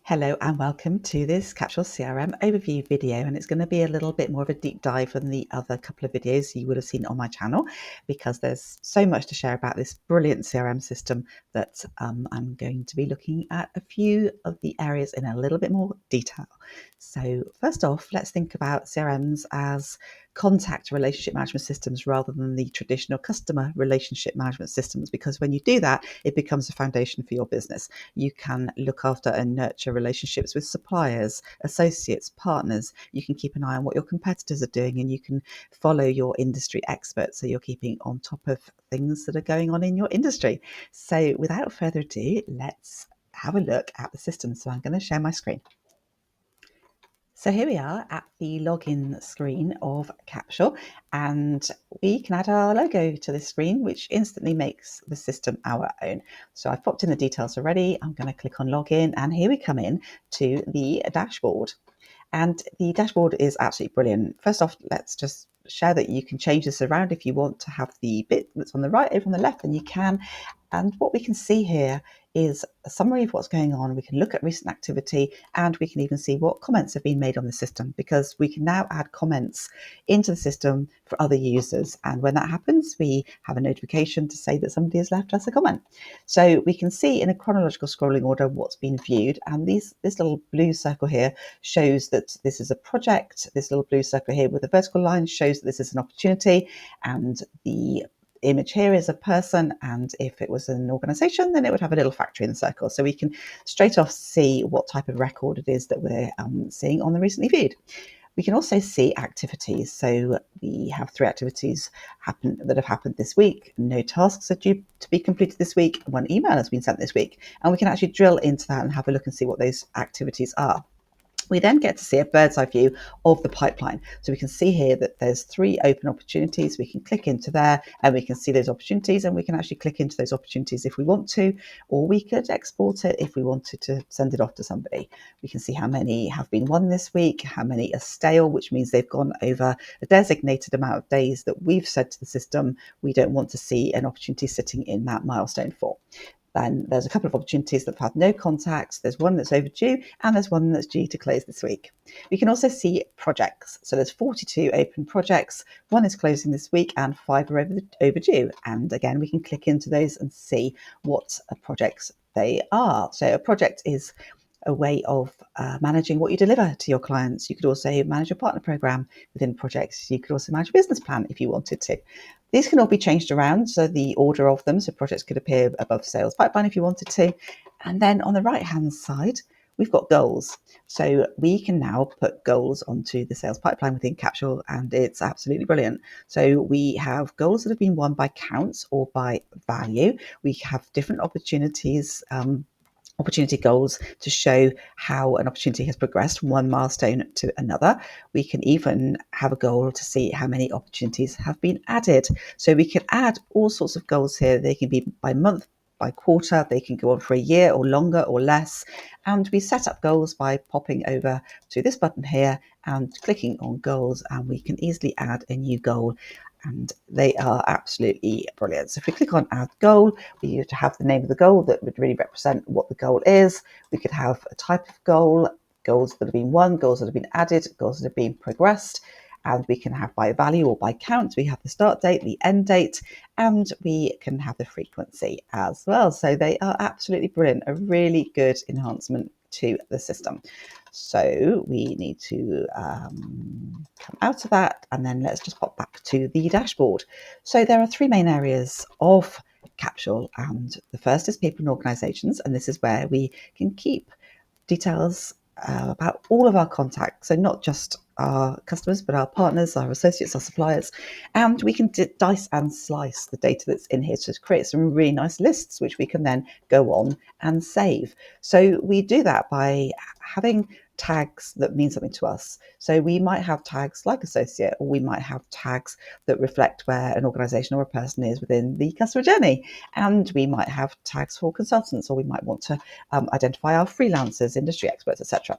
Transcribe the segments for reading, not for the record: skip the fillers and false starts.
Hello and welcome to this Capsule CRM overview video, and it's going to be a little bit more of a deep dive than the other couple of videos you would have seen on my channel because there's so much to share about this brilliant CRM system that I'm going to be looking at a few of the areas in a little bit more detail. So first off, let's think about CRMs as contact relationship management systems rather than the traditional customer relationship management systems, because when you do that, it becomes a foundation for your business. You can look after and nurture relationships with suppliers, associates, partners. You can keep an eye on what your competitors are doing, and you can follow your industry experts, so you're keeping on top of things that are going on in your industry. So without further ado, let's have a look at the system. So I'm going to share my screen. So here we are at the login screen of Capsule, and we can add our logo to this screen, which instantly makes the system our own. So I've popped in the details already. I'm going to click on login, and here we come in to the dashboard. And the dashboard is absolutely brilliant. First off, let's just share that you can change this around. If you want to have the bit that's on the right over on the left, then you can. And what we can see here is a summary of what's going on. We can look at recent activity, and we can even see what comments have been made on the system, because we can now add comments into the system for other users. And when that happens, we have a notification to say that somebody has left us a comment. So we can see in a chronological scrolling order what's been viewed. And this little blue circle here shows that this is a project. This little blue circle here with a vertical line shows that this is an opportunity, and the image here is a person, and if it was an organization, then it would have a little factory in the circle. So we can straight off see what type of record it is that we're seeing on the recently viewed. We can also see activities. So we have 3 activities that have happened this week. No tasks are due to be completed this week. 1 email has been sent this week, and we can actually drill into that and have a look and see what those activities are. We then get to see a bird's eye view of the pipeline. So we can see here that there's 3 open opportunities. We can click into there and we can see those opportunities, and we can actually click into those opportunities if we want to, or we could export it if we wanted to send it off to somebody. We can see how many have been won this week, how many are stale, which means they've gone over a designated amount of days that we've said to the system we don't want to see an opportunity sitting in that milestone for. Then there's a couple of opportunities that have had no contacts. There's one that's overdue, and there's one that's due to close this week. We can also see projects. So there's 42 open projects. 1 is closing this week, and 5 are overdue. And again, we can click into those and see what projects they are. So a project is a way of managing what you deliver to your clients. You could also manage a partner program within projects. You could also manage a business plan if you wanted to. These can all be changed around, so the order of them, so projects could appear above sales pipeline if you wanted to. And then on the right-hand side, we've got goals. So we can now put goals onto the sales pipeline within Capsule, and it's absolutely brilliant. So we have goals that have been won by counts or by value. We have different opportunity goals to show how an opportunity has progressed from one milestone to another. We can even have a goal to see how many opportunities have been added. So we can add all sorts of goals here. They can be by month, by quarter, they can go on for a year or longer or less. And we set up goals by popping over to this button here and clicking on goals, and we can easily add a new goal. And they are absolutely brilliant. So if we click on add goal, we have to have the name of the goal that would really represent what the goal is. We could have a type of goal, goals that have been won, goals that have been added, goals that have been progressed. And we can have by value or by count. We have the start date, the end date, and we can have the frequency as well. So they are absolutely brilliant, a really good enhancement to the system. So we need to come out of that, and then let's just pop back to the dashboard. So there are 3 main areas of Capsule, and the first is people and organizations, and this is where we can keep details about all of our contacts, so not just our customers, but our partners, our associates, our suppliers, and we can dice and slice the data that's in here to create some really nice lists, which we can then go on and save. So we do that by having tags that mean something to us. So we might have tags like associate, or we might have tags that reflect where an organization or a person is within the customer journey. And we might have tags for consultants, or we might want to identify our freelancers, industry experts, etc.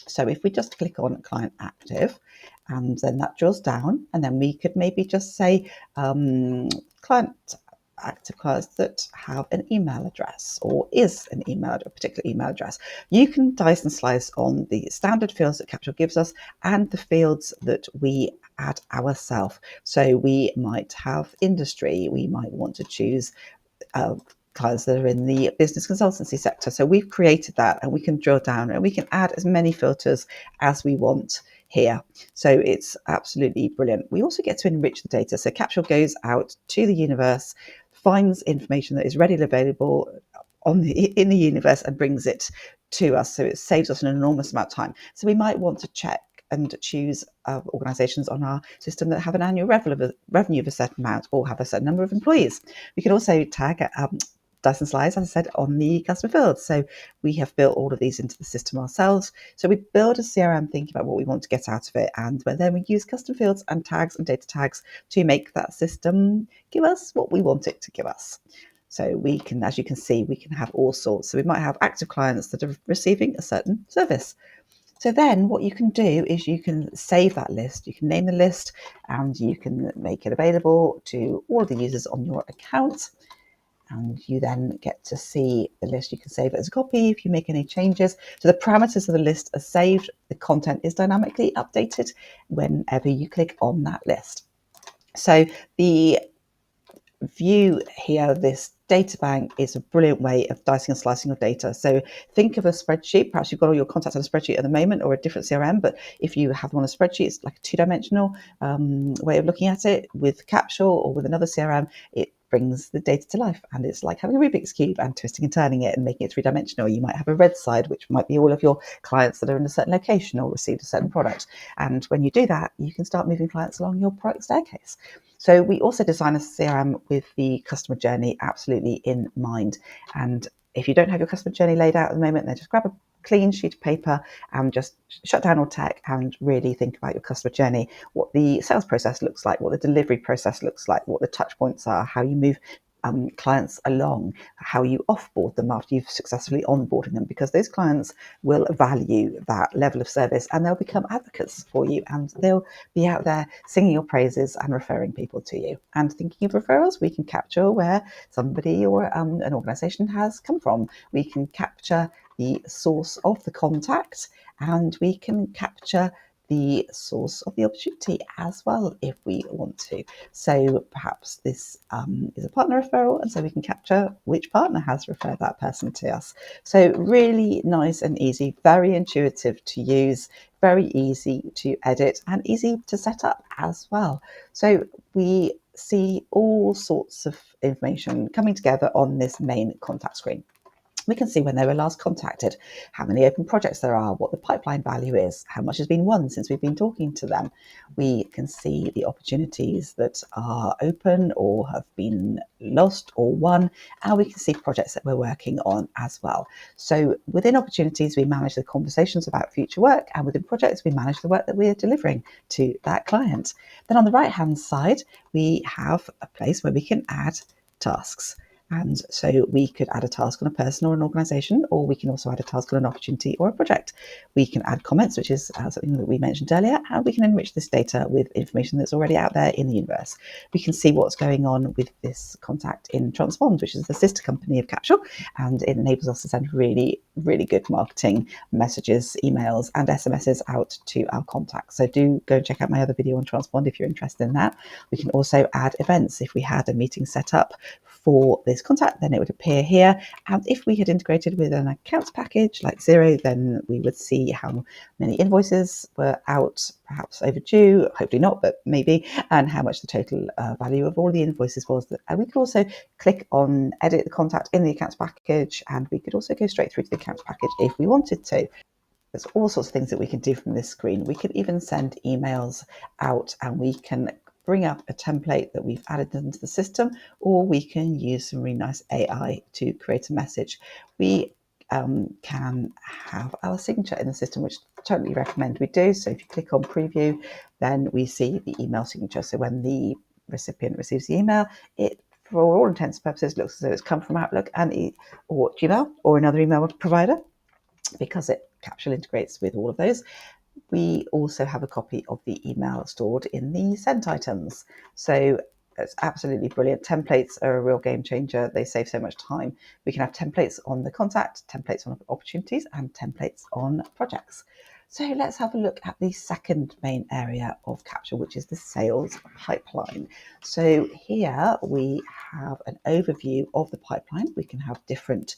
So if we just click on client active, and then that drills down, and then we could maybe just say client active clients that have an email address or is an email, a particular email address. You can dice and slice on the standard fields that Capsule gives us and the fields that we add ourselves. So we might have industry, we might want to choose clients that are in the business consultancy sector. So we've created that, and we can drill down and we can add as many filters as we want here. So it's absolutely brilliant. We also get to enrich the data. So Capsule goes out to the universe, finds information that is readily available in the universe and brings it to us. So it saves us an enormous amount of time. So we might want to check and choose organisations on our system that have an annual revenue of a certain amount or have a certain number of employees. We can also tag Dyson slides, as I said, on the customer field. So we have built all of these into the system ourselves. So we build a CRM thinking about what we want to get out of it, and then we use custom fields and tags and data tags to make that system give us what we want it to give us. So we can, as you can see, we can have all sorts. So we might have active clients that are receiving a certain service. So then what you can do is you can save that list, you can name the list, and you can make it available to all of the users on your account. And you then get to see the list. You can save it as a copy if you make any changes. So the parameters of the list are saved. The content is dynamically updated whenever you click on that list. So the view here, this data bank, is a brilliant way of dicing and slicing your data. So think of a spreadsheet. Perhaps you've got all your contacts on a spreadsheet at the moment, or a different CRM, but if you have them on a spreadsheet, it's like a two-dimensional way of looking at it. With Capsule or with another CRM, it brings the data to life, and it's like having a Rubik's Cube and twisting and turning it and making it three-dimensional. You might have a red side, which might be all of your clients that are in a certain location or received a certain product, and when you do that, you can start moving clients along your product staircase. So we also design a CRM with the customer journey absolutely in mind. And if you don't have your customer journey laid out at the moment, then just grab a clean sheet of paper and just shut down all tech and really think about your customer journey, what the sales process looks like, what the delivery process looks like, what the touch points are, how you move clients along, how you offboard them after you've successfully onboarded them, because those clients will value that level of service and they'll become advocates for you, and they'll be out there singing your praises and referring people to you. And thinking of referrals, we can capture where somebody or an organization has come from. We can capture the source of the contact, and we can capture the source of the opportunity as well if we want to. So perhaps this is a partner referral, and so we can capture which partner has referred that person to us. So really nice and easy, very intuitive to use, very easy to edit, and easy to set up as well. So we see all sorts of information coming together on this main contact screen. We can see when they were last contacted, how many open projects there are, what the pipeline value is, how much has been won since we've been talking to them. We can see the opportunities that are open or have been lost or won, and we can see projects that we're working on as well. So within opportunities, we manage the conversations about future work, and within projects, we manage the work that we're delivering to that client. Then on the right-hand side, we have a place where we can add tasks. And so we could add a task on a person or an organization, or we can also add a task on an opportunity or a project. We can add comments, which is something that we mentioned earlier, and we can enrich this data with information that's already out there in the universe. We can see what's going on with this contact in Transformed, which is the sister company of Capsule, and it enables us to send really, really good marketing messages, emails, and SMSs out to our contacts. So do go and check out my other video on Transformed if you're interested in that. We can also add events. If we had a meeting set up for this contact, then it would appear here. And if we had integrated with an accounts package like Xero, then we would see how many invoices were out, perhaps overdue, hopefully not, but maybe, and how much the total value of all the invoices was. And we could also click on edit the contact in the accounts package, and we could also go straight through to the accounts package if we wanted to. There's all sorts of things that we can do from this screen. We could even send emails out, and we can bring up a template that we've added into the system, or we can use some really nice AI to create a message. We can have our signature in the system, which I totally recommend we do. So if you click on preview, then we see the email signature. So when the recipient receives the email, it, for all intents and purposes, looks as though it's come from Outlook and or Gmail or another email provider, because Capsule integrates with all of those. We also have a copy of the email stored in the sent items. So It's absolutely brilliant. Templates are a real game changer. They save so much time. We can have templates on the contact, templates on opportunities, and templates on projects. So let's have a look at the second main area of Capsule, which is the sales pipeline. So here we have an overview of the pipeline. We can have different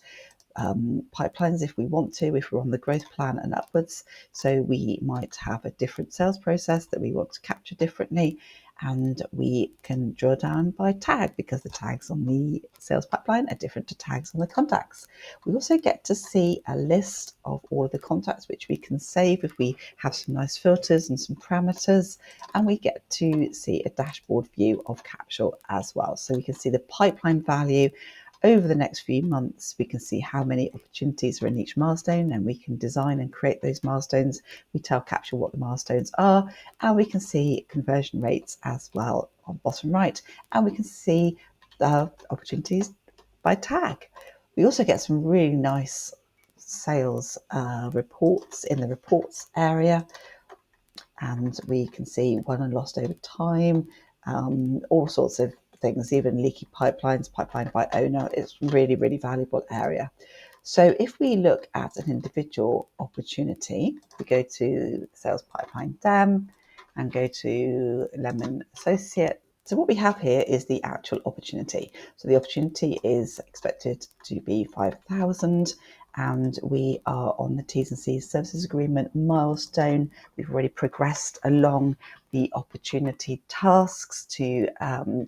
pipelines if we want to, if we're on the growth plan and upwards. So we might have a different sales process that we want to capture differently, and we can drill down by tag because the tags on the sales pipeline are different to tags on the contacts. We also get to see a list of all of the contacts which we can save if we have some nice filters and some parameters, and we get to see a dashboard view of Capsule as well. So we can see the pipeline value over the next few months. We can see how many opportunities are in each milestone, and we can design and create those milestones. We tell Capsule what the milestones are, and we can see conversion rates as well on the bottom right, and we can see the opportunities by tag. We also get some really nice sales reports in the reports area, and we can see won and lost over time, all sorts of things, even leaky pipelines, pipeline by owner. It's really, really valuable area. So if we look at an individual opportunity, we go to sales pipeline DEM and go to Lemon Associate. So what we have here is the actual opportunity. So the opportunity is expected to be 5,000, and we are on the T's and C's services agreement milestone. We've already progressed along the opportunity tasks to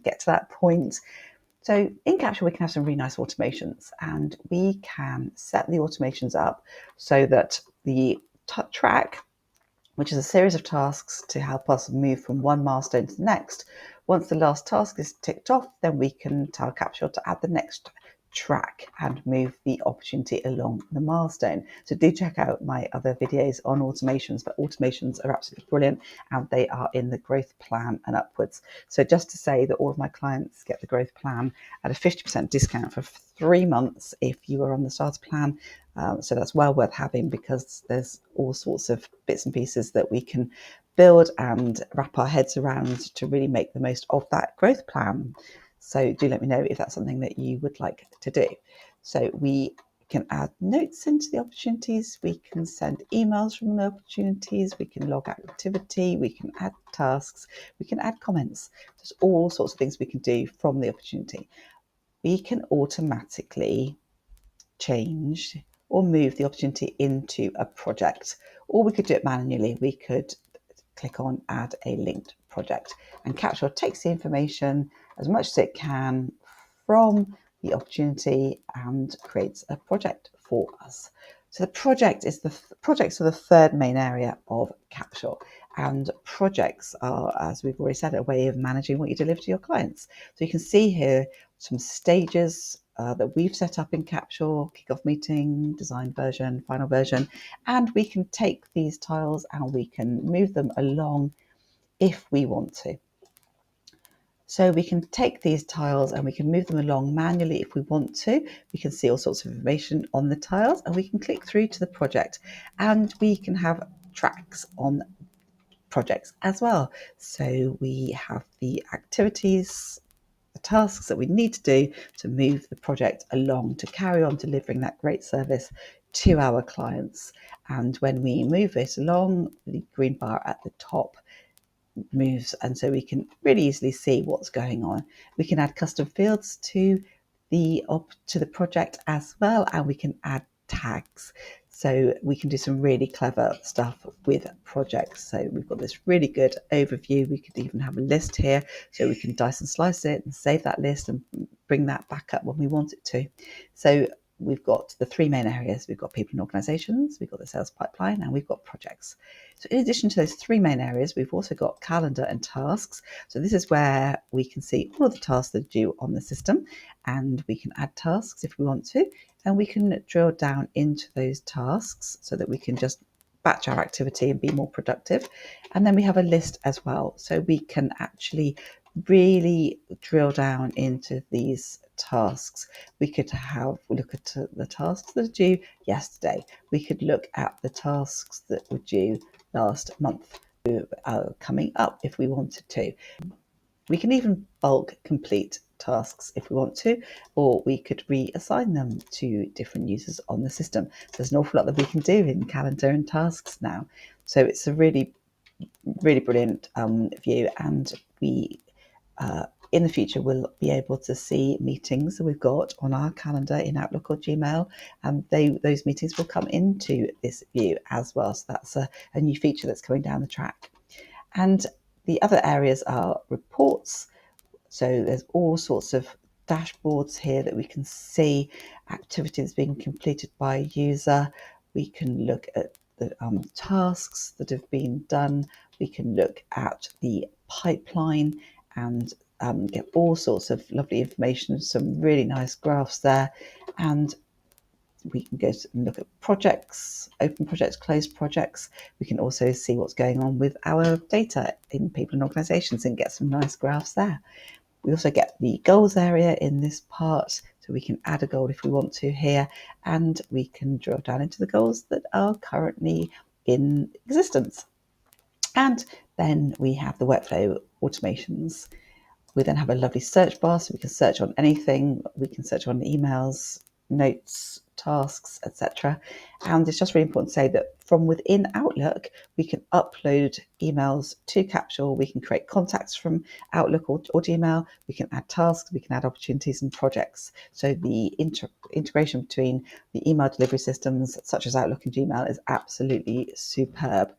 get to that point. So in Capsule, we can have some really nice automations, and we can set the automations up so that the track, which is a series of tasks to help us move from one milestone to the next. Once the last task is ticked off, then we can tell Capsule to add the next track and move the opportunity along the milestone. So do check out my other videos on automations, but automations are absolutely brilliant, and they are in the growth plan and upwards. So just to say that all of my clients get the growth plan at a 50% discount for 3 months if you are on the starter plan. So that's well worth having, because there's all sorts of bits and pieces that we can build and wrap our heads around to really make the most of that growth plan. So do let me know if that's something that you would like to do. So we can add notes into the opportunities, we can send emails from the opportunities, we can log activity, we can add tasks, we can add comments. There's all sorts of things we can do from the opportunity. We can automatically change or move the opportunity into a project, or we could do it manually. We could click on add a linked project, and Capsule takes the information as much as it can from the opportunity and creates a project for us. So the projects are the third main area of Capsule, and projects are, as we've already said, a way of managing what you deliver to your clients. So you can see here some stages that we've set up in Capsule: kickoff meeting, design version, final version, and we can take these tiles and we can move them along if we want to. So we can take these tiles and we can move them along manually if we want to. We can see all sorts of information on the tiles, and we can click through to the project, and we can have tracks on projects as well. So we have the activities, the tasks that we need to do to move the project along, to carry on delivering that great service to our clients. And when we move it along, the green bar at the top moves, and so we can really easily see what's going on. We can add custom fields to the project as well, and we can add tags. So we can do some really clever stuff with projects. So we've got this really good overview. We could even have a list here, so we can dice and slice it and save that list and bring that back up when we want it to. So we've got the 3 main areas. We've got people and organizations, we've got the sales pipeline, and we've got projects. So in addition to those 3 main areas, we've also got calendar and tasks. So this is where we can see all of the tasks that are due on the system, and we can add tasks if we want to, and we can drill down into those tasks so that we can just batch our activity and be more productive. And then we have a list as well, so we can actually really drill down into these tasks. We could look at the tasks that are due yesterday. We could look at the tasks that were due last month, coming up if we wanted to. We can even bulk complete tasks if we want to, or we could reassign them to different users on the system. So there's an awful lot that we can do in calendar and tasks now. So it's a really brilliant view, and we in the future we'll be able to see meetings that we've got on our calendar in Outlook or Gmail, and those meetings will come into this view as well. So that's a new feature that's coming down the track. And the other areas are reports. So there's all sorts of dashboards here that we can see activities being completed by a user. We can look at the tasks that have been done. We can look at the pipeline and get all sorts of lovely information, some really nice graphs there. And we can go and look at projects, open projects, closed projects. We can also see what's going on with our data in people and organisations and get some nice graphs there. We also get the goals area in this part, so we can add a goal if we want to here, and we can drill down into the goals that are currently in existence. And then we have the workflow automations. We then have a lovely search bar, so we can search on anything. We can search on emails, notes, tasks, etc. And it's just really important to say that from within Outlook, we can upload emails to Capsule. We can create contacts from Outlook or Gmail. We can add tasks. We can add opportunities and projects. So the integration between the email delivery systems such as Outlook and Gmail is absolutely superb.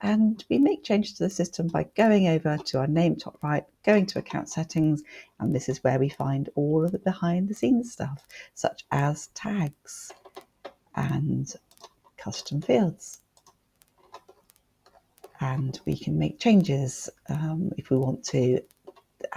And we make changes to the system by going over to our name top right, going to account settings, and this is where we find all of the behind the scenes stuff, such as tags and custom fields. And we can make changes if we want to,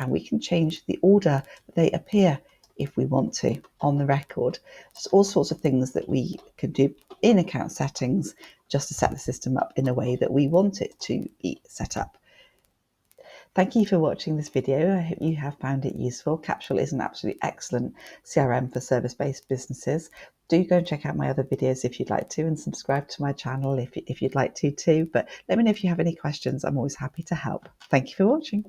and we can change the order that they appear if we want to on the record. There's all sorts of things that we can do in account settings just to set the system up in a way that we want it to be set up. Thank you for watching this video. I hope you have found it useful. Capsule is an absolutely excellent CRM for service-based businesses. Do go and check out my other videos if you'd like to, and subscribe to my channel if you'd like to too. But let me know if you have any questions. I'm always happy to help. Thank you for watching.